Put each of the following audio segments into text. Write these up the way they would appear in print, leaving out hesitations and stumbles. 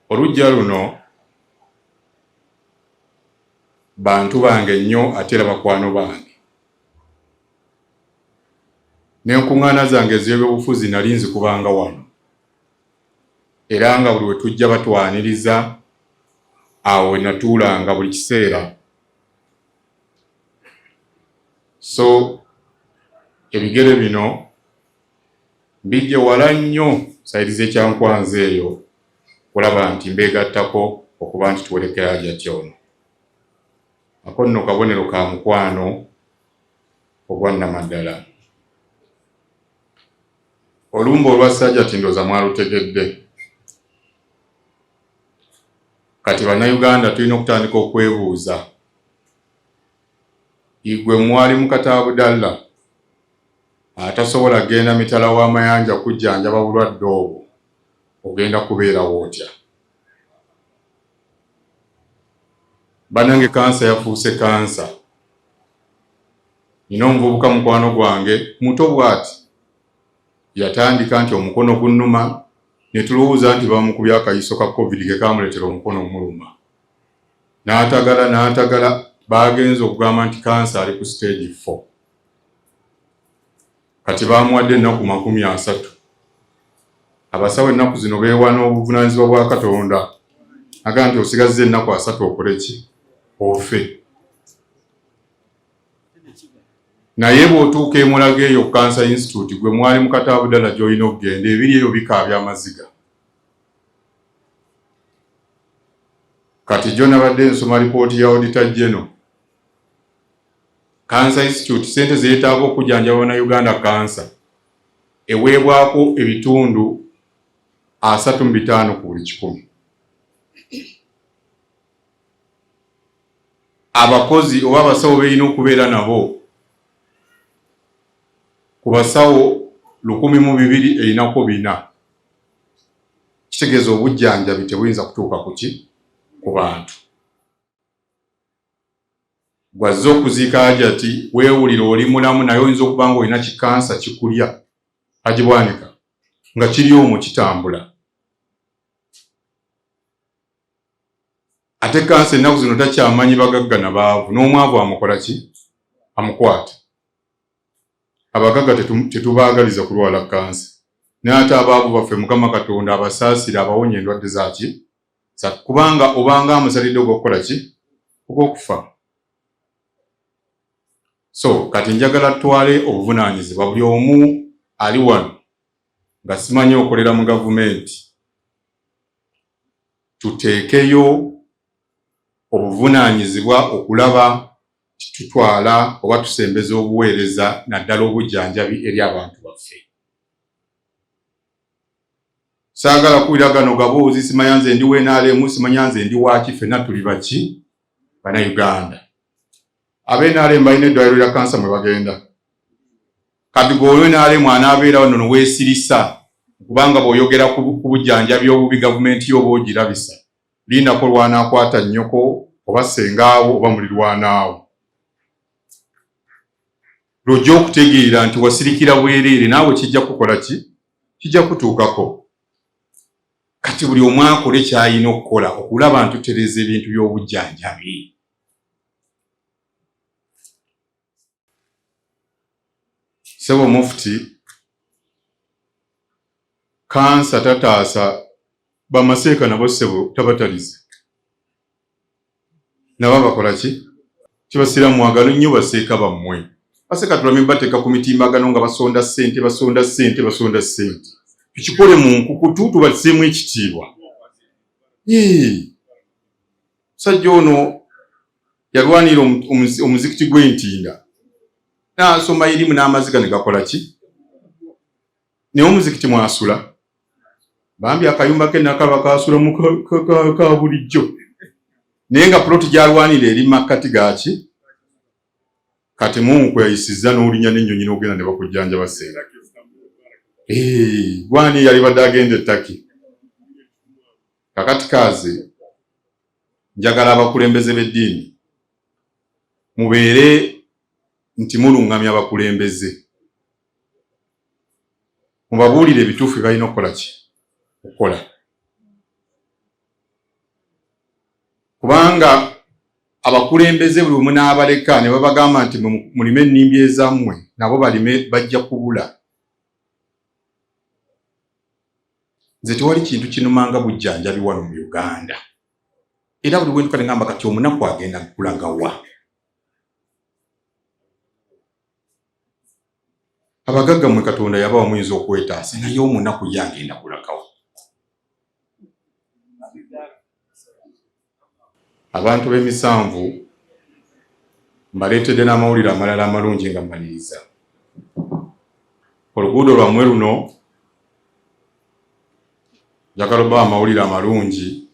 Olujja luno bantu bange nnyo ate era bakwano bange. N'enkuŋŋaana zange ez'ebyobufuzi nali nzikubanga wano. Era nga buli we tujja batwaniriza awo we natuulanga buli kiseera. So ebigere bino bijje wala nnyo sayidi z'Ekyankwanzi eyo kulaba nti mbeegattako okuba nti tuwerekera ajatya ono. Ako nno kabonero ka mukwano ogwa Nnamaddala. Olumba olwa Ssajjati ndooza mwalutegedde. Kati bannayuganda tulina okutandika okwebuuza. Igwe mwali mu Kataabudalla atasobola genda mitala w'amayanja kujjanjaba bulwadde obwo, ogenda kubeera wootya? Bannange kansa yafuuse kansa. Nina omuvubuka mukwano gwange muto bw'ati yatandika nti omukono gunnuma, ne tulowooza nti bamukubye akayiso ka COVID ke kaamuleetera omukono omuluma. N'atagala baagenze okugamba nti kansa ali ku stage 4. Kati baamuwadde ennaku 30. Abasawo ennaku zino beewana obuvunaanyizibwa bwa Katonda. Agamba nti osigazza ennaku 3 okole ki? Ofe. Naye bw'otuuka emulaga eyo Cancer Institute, gwe mwali mu Kataabudala gy'olina okugenda, ebiri eyo bikaabya amaziga. Kati gyo nabadde nsoma lipooti ya Auditor General. Cancer Institute sente zeetaaga okujjanjaba Bannayuganda kansa eweebwako ebitundu 35 ku buli 100. Abakozi oba abasawo beerina okubeera nabo ku basawo 1,200 erinako 4. Kitegeeza obujjanjabi tebuyinza kutuuka ku ki? Ku bantu. Gwazze okuziika Hajati weewulira oli mulamu naye oyinza okuba nga olina kikansa kikulya Hajibwanika nga kiri omwo kitambula. Ate kansa ennaku zino takyamanyi bagagga na baavu, n'omwavu amukola ki? Amukwata. Abagagga tetubaagaliza kulwala kansa. Naye ate abaavu baffe Mukama Katonda abasaasira abawonya endwadde zaki? Kubanga obanga amusalidde ogw'okukola ki? Ogw'okufa. So kati njagala tutwale obuvunaanyizibwa buli omu ali wano nga simanyi okolera mu gavumenti. Tuteekeyo obuvunaanyizibwa okulaba tutwala oba tusembeza obuweereza naddala obujjanjabi eri abantu baffe. Saagala kuwulira gano gaboozi, simanya nze ndi NRM, simanya nze ndi waaki, ffenna tuli baki? Bannayuganda. Ab'NRM balina eddwaliro lya kansa mwe bagenda. Kati gwe NRM anaabeera wano noweesirisa kubanga bw'oyogera ku bujjanjabi obubi gavumenti yo oba ogirabisa. Lindako lwanaakwata nnyoko oba ssengaawo oba mulirwanaawo. Lw'ojja okutegeera nti wasirikira bwereere naawe kijja kukola ki? Kijja kutuukako. Kati buli omu akole ky'alina okukola okulaba nti tutereeza ebintu by'obujjanjabi. Ssebo Mufti, kansa tataasa bamaseeka nabo ssebo tabatalize. Nabo bakola ki? Kibasiira mwagalo nnyo baseeka bammwe. Baseeka tulamye bateeka ku mitimbagano nga basonda ssente. Tukikole mu nkukutu tubaliseemu ekitiibwa. Musajja ono yalwanira omuzikiti gw'Entinda. N'asoma erimu n'amaziga ne gakola ki? Naye omuzikiti mwasula. Bambi akayumba ke nakaba kaasula mu ka bulijjo. Naye nga puloti gy'alwanira eri makkati gaaki? Kati munkweyisizza n'olinya n'ennyonyi n'ogenda ne bakujjanjaba sseera. Gwani yali badde agenda ettaki. Kakati kaaze njagala abakulembeze b'eddiini mubeere nti mulungamya abakulembeze. Mubabuulire ebituufu balina okukola ki? Okukola. kubanga abakulembeze buli omu n'abaleka ne babagamba nti mulime ennimbi ezammwe nabo balime bajja kubula. Nze tewali kintu kinumanga bujjanjabi wano mu Uganda. Era buli bwentuka ngamba kati omunaku agenda kulaga wa. Abagagga mwe Katonda yabawa muyinza okwetaasa naye omunaku ye agenda kulaga wa. Abantu b'emisanvu mbaleetedde n'amawulire amalala amalungi nga mmaliriza. Oluguudo lwammwe luno njagala oba amawulire amalungi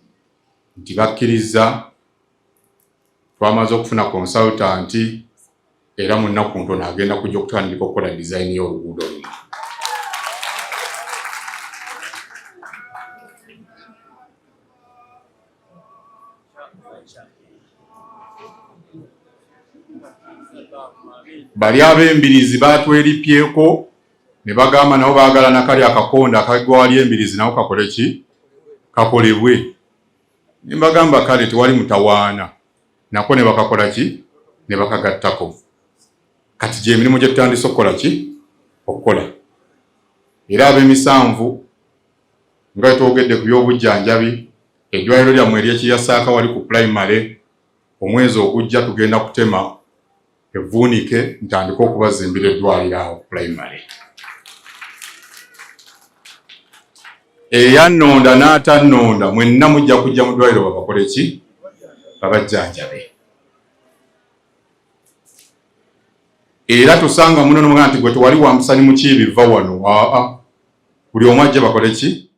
nti bakkiriza twamaze okufuna konsultanti era mu nnaku ntono agenda kujja okutandika okukola dizayini y'oluguudo luno. Bali ab'embirizi batweripyeko ne bagamba nabo baagala nakali akakonda akagwa wali embirizi nawo kakole ki? Kakolebwe. Ne bagamba kale tewali mutawaana. Nako ne bakakola ki? Ne bakagattako. Kati gye emirimu gye tutandise okukola ki? Okukola. Era ab'emisanvu nga twogedde ku by'obujjanjabi, eddwaliro lyammwe ery'Ekiyasaaka wali ku primary omwezi ogujja tugenda kutema evvuunike ntandika okubazimbira eddwaliro awo primary. Eyannonda n'atannonda mwenna mujja kujja mu ddwaliro babakole ki? Babajjanjabe. Era tusanga muno n'omugamba nti gwe tewali wa musani mukiibi vva wano. Buli omu ajja bakole ki?